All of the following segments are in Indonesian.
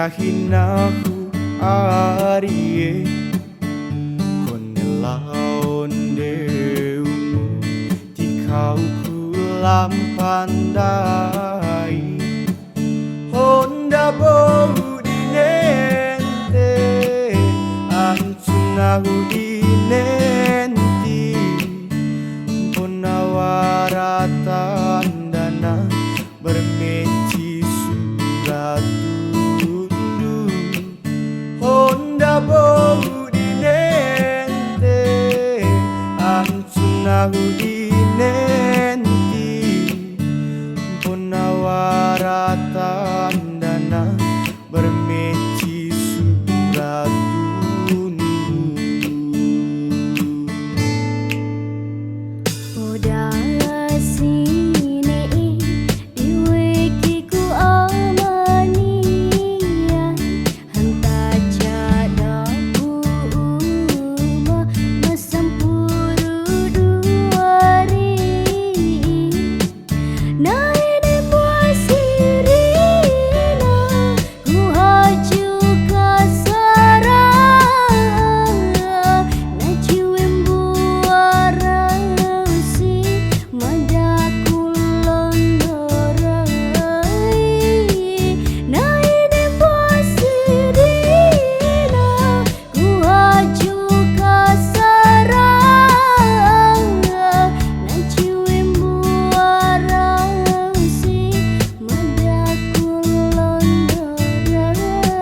kahinahu arie konelaon deumu tikau kulam pandai honda bau dinente ancunahu dinenti punawaratan dana bermeci surat Honda bau dinente ancunahu dinenti punawaratan dana bermeci surat Udah sini diwekiku amanian hanta cadaku masampuru duari naine puasirina ku haju kasara naciwem buarasi madaku londorai naine puasirina ku haju kasara naciwem buarasi madaku londorai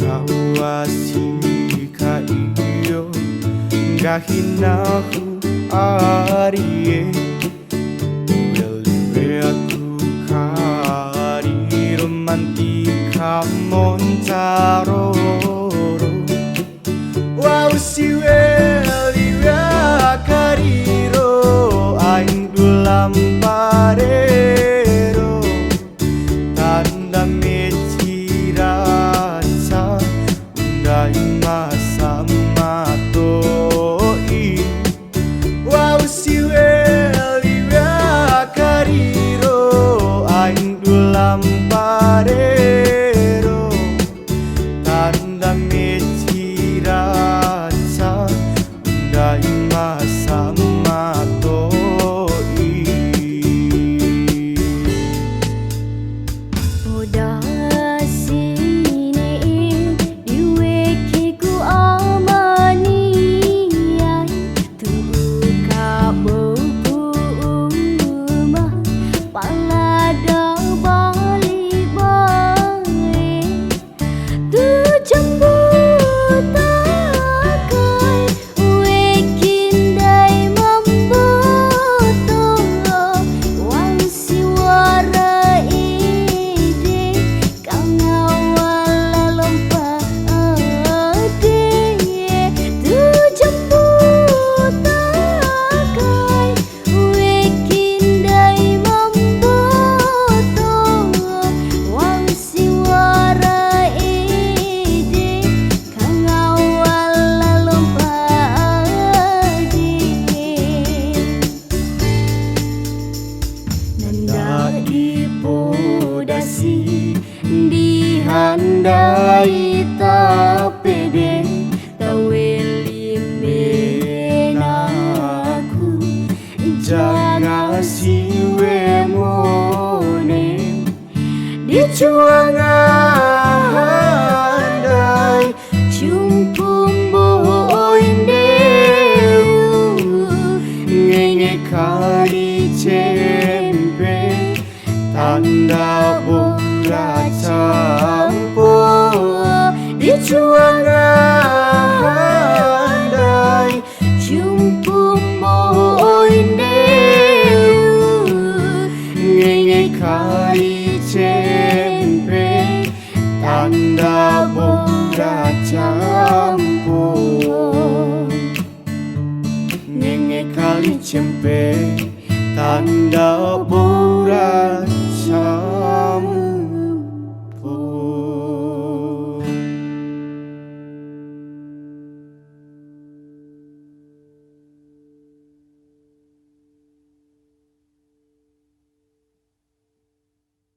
ngawasi ka iyo kahinahu arie Weliwe aku kari romantika montaroro Wow si weliwe kariro aing dulam parero tanda mecirasa undai masa matoi Wow si weliwe kariro aing dulam parero tanda mecirasa undai masa matoi Udah sini diwekiku amanian tuka buku mah palada balik-balik tu jemput takai wekindai membuto wang siwara ide kang awala lompat ade tu jemput takai wekindai membuto wang siwara ide kang awala lompat ade nandai podasi dihandai tapede tawelimbenaku jangan siwe mone dicuangandai cumpung boindeu ngenge kali cempe tanda bola campur dicuangandai cumpung boindeu ngenge kali cempe kali cempe tanda boran sam